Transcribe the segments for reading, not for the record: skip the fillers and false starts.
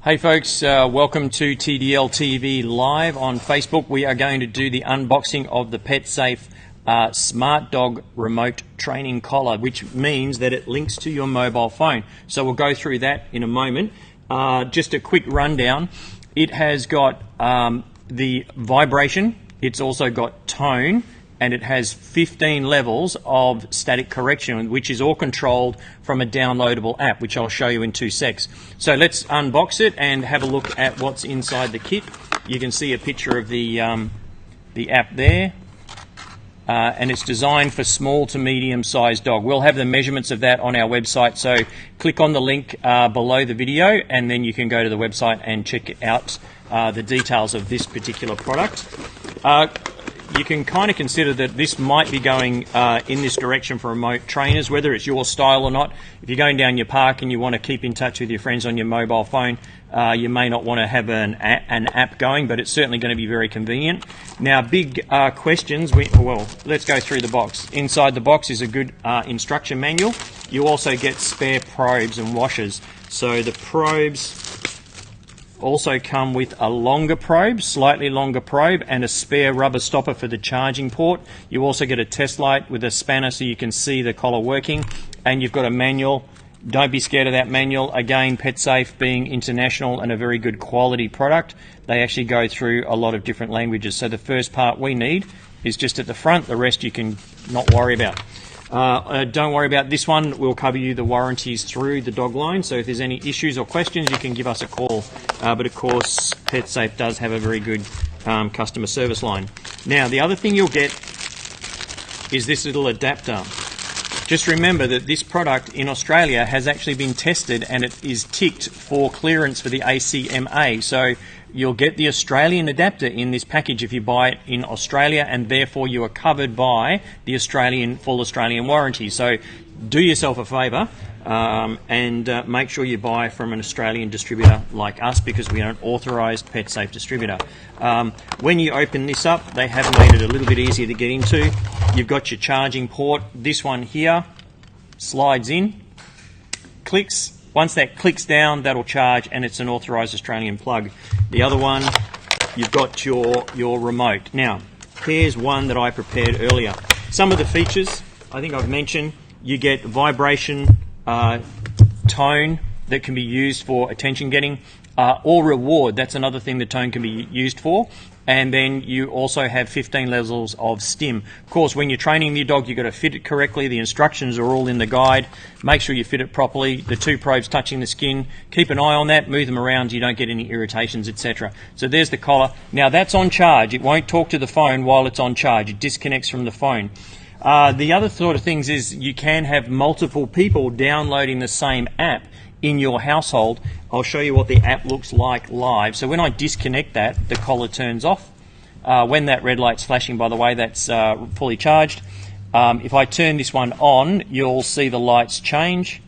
Hey folks, welcome to TDL TV Live on Facebook. We are going to do the unboxing of the PetSafe SMART DOG Remote Training Collar, which means that it links to your mobile phone. So we'll go through that in a moment. Just a quick rundown. It has got the vibration, it's also got tone, and it has 15 levels of static correction, which is all controlled from a downloadable app, which I'll show you in 2 secs. So let's unbox it and have a look at what's inside the kit. You can see a picture of the app there, and it's designed for small to medium-sized dog. We'll have the measurements of that on our website, so click on the link below the video, and then you can go to the website and check out the details of this particular product. You can kind of consider that this might be going in this direction for remote trainers, whether it's your style or not. If you're going down your park and you want to keep in touch with your friends on your mobile phone, you may not want to have an app going, but it's certainly going to be very convenient. Now, big questions. Well, let's go through the box. Inside the box is a good instruction manual. You also get spare probes and washers. So the probes also come with a longer probe, slightly longer probe, and a spare rubber stopper for the charging port. You also get a test light with a spanner so you can see the collar working, and you've got a manual. Don't be scared of that manual. Again, PetSafe being international and a very good quality product, they actually go through a lot of different languages. So the first part we need is just at the front. The rest you can not worry about. Don't worry about this one. We'll cover you the warranties through the dog line, so if there's any issues or questions, you can give us a call. But of course, PetSafe does have a very good customer service line. Now, the other thing you'll get is this little adapter. Just remember that this product in Australia has actually been tested and it is ticked for clearance for the ACMA. So you'll get the Australian adapter in this package if you buy it in Australia, and therefore you are covered by the full Australian warranty. So do yourself a favour and make sure you buy from an Australian distributor like us, because we are an authorised PetSafe distributor. When you open this up, they have made it a little bit easier to get into. You've got your charging port. This one here slides in, clicks. Once that clicks down, that'll charge, and it's an authorised Australian plug. The other one, you've got your remote. Now, here's one that I prepared earlier. Some of the features, I think I've mentioned. You get vibration, tone that can be used for attention getting, or reward. That's another thing the tone can be used for. And then you also have 15 levels of stim. Of course, when you're training your dog, you've got to fit it correctly. The instructions are all in the guide. Make sure you fit it properly. The 2 probes touching the skin. Keep an eye on that. Move them around so you don't get any irritations, etc. So there's the collar. Now that's on charge. It won't talk to the phone while it's on charge. It disconnects from the phone. The other sort of things is you can have multiple people downloading the same app in your household. I'll show you what the app looks like live. So when I disconnect that, the collar turns off. When that red light's flashing, by the way, that's fully charged. If I turn this one on, you'll see the lights change.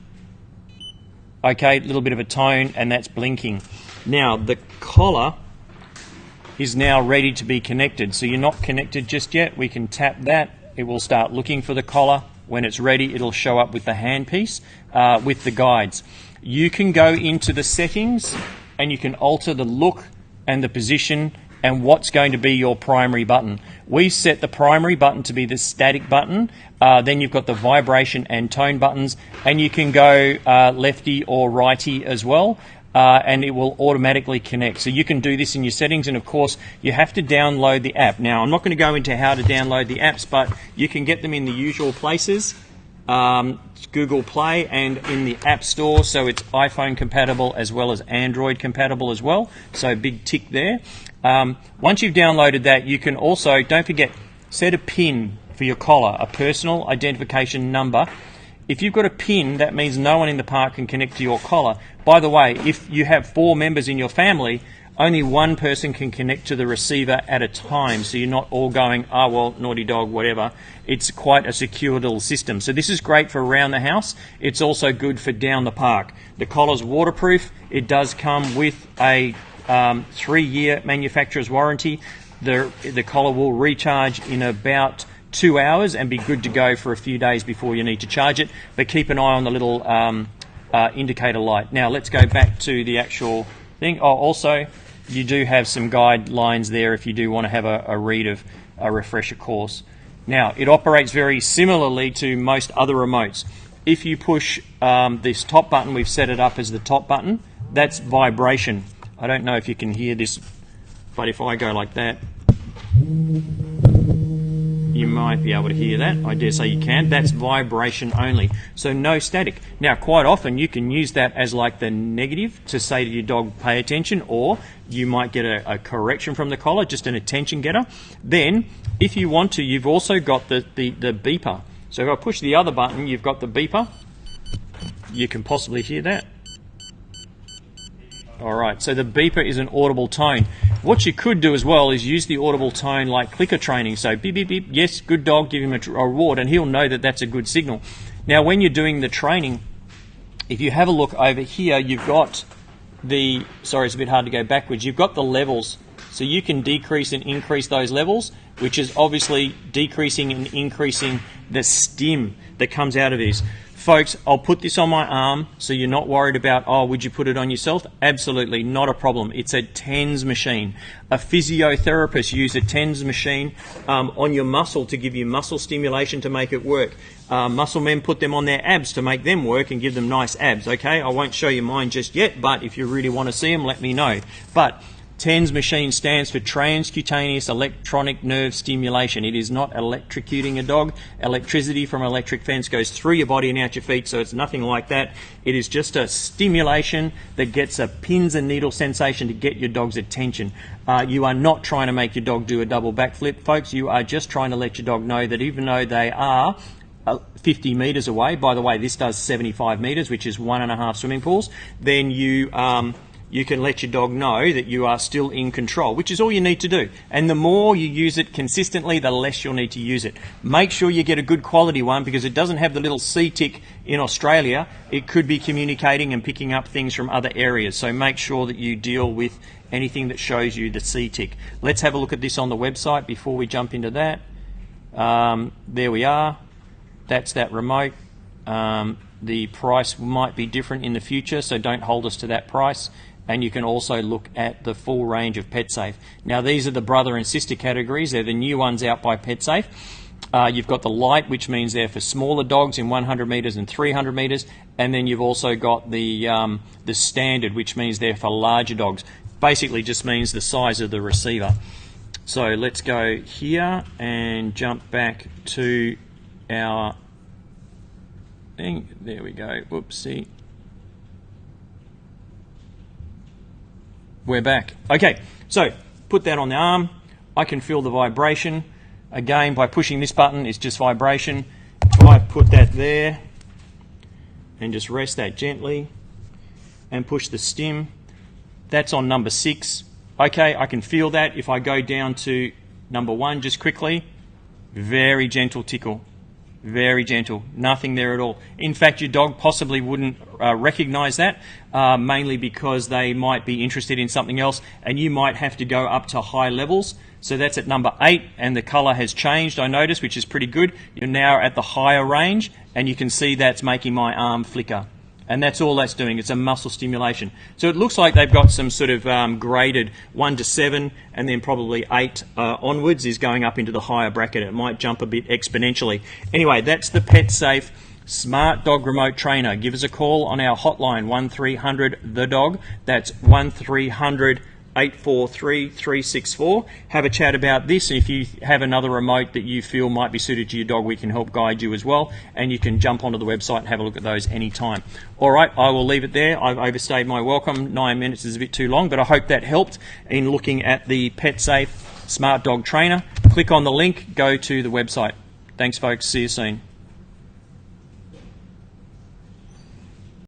Okay, a little bit of a tone, and that's blinking. Now, the collar is now ready to be connected. So you're not connected just yet. We can tap that. It will start looking for the collar. When it's ready, it'll show up with the handpiece with the guides. You can go into the settings and you can alter the look and the position and what's going to be your primary button. We set the primary button to be the static button. Then you've got the vibration and tone buttons, and you can go lefty or righty as well. And it will automatically connect. So you can do this in your settings, and of course you have to download the app. Now, I'm not going to go into how to download the apps, but you can get them in the usual places, Google Play and in the App Store, so it's iPhone compatible as well as Android compatible as well, so big tick there. Once you've downloaded that, you can also, don't forget, set a PIN for your collar, a personal identification number. If you've got a PIN, that means no one in the park can connect to your collar. By the way, if you have 4 members in your family, only one person can connect to the receiver at a time, so you're not all going, oh, well, naughty dog, whatever. It's quite a secure little system. So this is great for around the house. It's also good for down the park. The collar's waterproof. It does come with a 3-year manufacturer's warranty. The collar will recharge in about 2 hours and be good to go for a few days before you need to charge it. But keep an eye on the little indicator light. Now let's go back to the actual thing. Oh, also, you do have some guidelines there if you do want to have a read of a refresher course. Now, it operates very similarly to most other remotes. If you push this top button, we've set it up as the top button, that's vibration. I don't know if you can hear this, but if I go like that, you might be able to hear that. I dare say you can. That's vibration only, so no static. Now, quite often you can use that as like the negative to say to your dog, pay attention, or you might get a correction from the collar, just an attention getter. Then, if you want to, you've also got the beeper. So if I push the other button, you've got the beeper. You can possibly hear that. Alright, so the beeper is an audible tone. What you could do as well is use the audible tone like clicker training. So beep, beep, beep, yes, good dog, give him a reward, and he'll know that that's a good signal. Now, when you're doing the training, if you have a look over here, you've got the, sorry, it's a bit hard to go backwards, you've got the levels. So you can decrease and increase those levels, which is obviously decreasing and increasing the stim that comes out of these. Folks, I'll put this on my arm so you're not worried about, oh, would you put it on yourself? Absolutely, not a problem. It's a TENS machine. A physiotherapist uses a TENS machine on your muscle to give you muscle stimulation to make it work. Muscle men put them on their abs to make them work and give them nice abs, okay? I won't show you mine just yet, but if you really want to see them, let me know. But TENS machine stands for transcutaneous electronic nerve stimulation. It is not electrocuting a dog. Electricity from an electric fence goes through your body and out your feet, so it's nothing like that. It is just a stimulation that gets a pins and needle sensation to get your dog's attention. You are not trying to make your dog do a double backflip, folks. You are just trying to let your dog know that even though they are 50 metres away, by the way, this does 75 metres, which is 1.5 swimming pools, then you can let your dog know that you are still in control, which is all you need to do. And the more you use it consistently, the less you'll need to use it. Make sure you get a good quality one, because it doesn't have the little C tick in Australia. It could be communicating and picking up things from other areas. So make sure that you deal with anything that shows you the C tick. Let's have a look at this on the website before we jump into that. There we are. That's that remote. The price might be different in the future, so don't hold us to that price. And you can also look at the full range of PetSafe. Now, these are the brother and sister categories. They're the new ones out by PetSafe. You've got the light, which means they're for smaller dogs in 100 metres and 300 metres. And then you've also got the standard, which means they're for larger dogs. Basically just means the size of the receiver. So let's go here and jump back to our thing. There we go. Whoopsie. We're back. Okay, so put that on the arm. I can feel the vibration. Again, by pushing this button, it's just vibration. If I put that there and just rest that gently and push the stim, that's on number 6. Okay, I can feel that. If I go down to number 1 just quickly, very gentle tickle. Very gentle, nothing there at all. In fact, your dog possibly wouldn't recognize that, mainly because they might be interested in something else, and you might have to go up to high levels. So that's at number 8, and the color has changed, I noticed, which is pretty good. You're now at the higher range, and you can see that's making my arm flicker. And that's all that's doing. It's a muscle stimulation. So it looks like they've got some sort of graded 1 to 7, and then probably 8 onwards is going up into the higher bracket. It might jump a bit exponentially. Anyway, that's the PetSafe Smart Dog Remote Trainer. Give us a call on our hotline, 1300-THE-DOG. That's 1300-843-364. Have a chat about this, and if you have another remote that you feel might be suited to your dog, we can help guide you as well, and you can jump onto the website and have a look at those anytime. Alright, I will leave it there. I've overstayed my welcome. 9 minutes is a bit too long, but I hope that helped in looking at the PetSafe Smart Dog Trainer. Click on the link, go to the website. Thanks folks, see you soon.